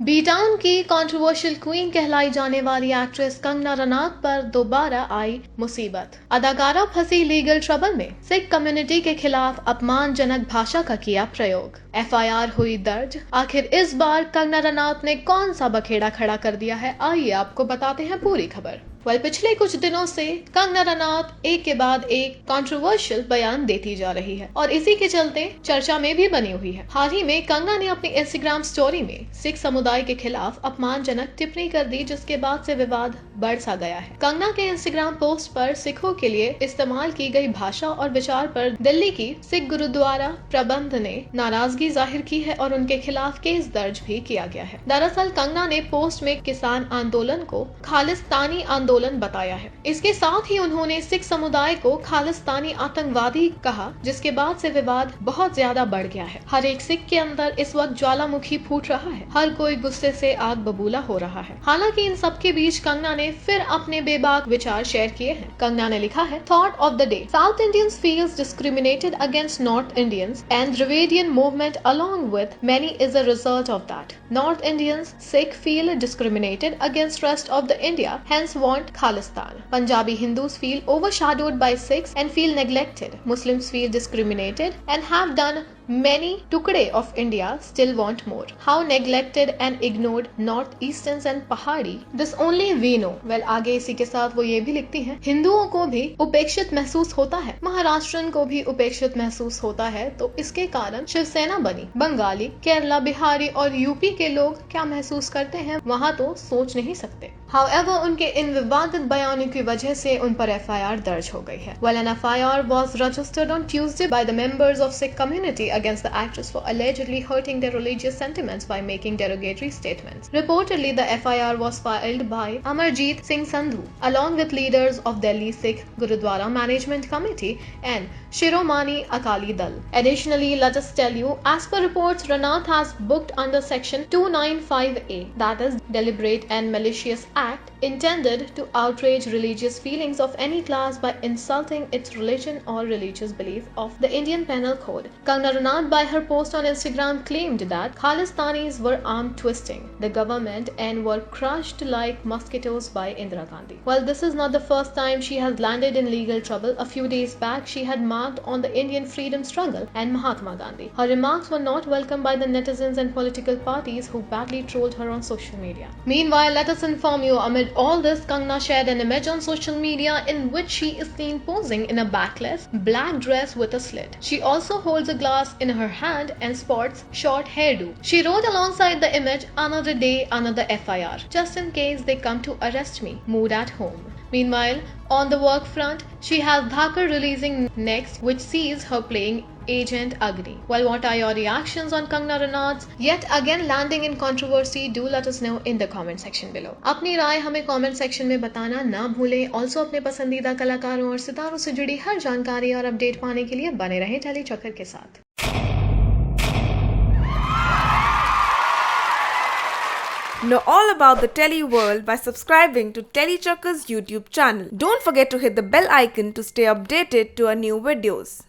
B town की controversial queen कहलाई जाने वाली एक्ट्रेस कंगना रनौत पर दोबारा आई मुसीबत। अदाकारा फंसी लीगल ट्रबल में। सिख कम्युनिटी के खिलाफ अपमानजनक भाषा का किया प्रयोग। एफआईआर हुई दर्ज। आखिर इस बार कंगना रनौत ने कौन सा बखेड़ा खड़ा कर दिया है, आइए आपको बताते हैं पूरी खबर। पिछले कुछ दिनों से कंगना रनौत एक के बाद एक कंट्रोवर्शियल बयान देती जा रही है और इसी के चलते चर्चा में भी बनी हुई है। हाल ही में कंगना ने अपनी इंस्टाग्राम स्टोरी में सिख समुदाय के खिलाफ अपमानजनक टिप्पणी कर दी, जिसके बाद से विवाद बढ़ सा गया है। कंगना के इंस्टाग्राम पोस्ट पर सिखों के लिए इस्तेमाल की गई भाषा और विचार पर दिल्ली की सिख गुरुद्वारा प्रबंध ने नाराजगी जाहिर की है और उनके खिलाफ केस दर्ज भी किया गया है। दरअसल कंगना ने पोस्ट में किसान आंदोलन को खालिस्तानी आंदोलन बताया है। इसके साथ ही उन्होंने सिख समुदाय को खालिस्तानी आतंकवादी कहा, जिसके बाद से विवाद बहुत ज्यादा बढ़ गया है। हर एक सिख के अंदर इस वक्त ज्वालामुखी फूट रहा है। हर कोई गुस्से से आग बबूला हो रहा है। हालांकि इन सब के बीच कंगना ने फिर अपने बेबाक विचार शेयर किए हैं। कंगना ने लिखा है, thought of the day, south Indians feels discriminated against north Indians and Dravidian movement along with many is a result of that. North Indians Sikh feel discriminated against rest of the India, hence want Khalistan. Punjabi Hindus feel overshadowed by Sikhs and feel neglected. Muslims feel discriminated and have done many tukde of India still want more. How neglected and ignored North-Easterns and Pahadi, this only we know. Well, आगे इसी के साथ वो ये भी लिखती हैं, हिंदुओं को भी उपेक्षित महसूस होता है, महाराष्ट्रन को भी उपेक्षित महसूस होता है, तो इसके कारण शिवसेना बनी। बंगाली, केरला, बिहारी और यूपी के लोग क्या महसूस करते हैं वहाँ तो सोच नहीं सकते। However, उनके इन विवादित बयानों की वजह से उन पर एफआईआर दर्ज हो गई है। Well, an FIR was registered on Tuesday by the members of Sikh community against the actress for allegedly hurting their religious sentiments by making derogatory statements. Reportedly, the FIR was filed by Amarjeet Singh Sandhu along with leaders of Delhi Sikh Gurudwara Management Committee and Shiromani Akali Dal. Additionally, let us tell you, as per reports, Ranaut has booked under section 295A, that is deliberate and malicious act intended to outrage religious feelings of any class by insulting its religion or religious belief of the Indian Penal Code. Kangana Ranaut by her post on Instagram claimed that Khalistanis were arm twisting the government and were crushed like mosquitoes by Indira Gandhi. Well, this is not the first time she has landed in legal trouble. A few days back, she had marked on the Indian freedom struggle and Mahatma Gandhi. Her remarks were not welcomed by the netizens and political parties who badly trolled her on social media. Meanwhile, let us inform you, amid all this, Kangana shared an image on social media in which she is seen posing in a backless black dress with a slit. She also holds a glass in her hand and sports short hairdo. She wrote alongside the image, "Another day, another FIR. Just in case they come to arrest me. Mood at home." Meanwhile, on the work front, she has Dhakar releasing next, which sees her playing Agent Agni. Well, what are your reactions on Kangana Ranaut yet again landing in controversy? Do let us know in the comment section below. अपनी राय हमें comment section में बताना ना भूलें। Also, अपने पसंदीदा कलाकारों और सितारों से जुड़ी हर जानकारी और अपडेट पाने के लिए बने रहें टेली चक्कर के साथ। Know all about the Telly world by subscribing to Telly Chakka's YouTube channel. Don't forget to hit the bell icon to stay updated to our new videos.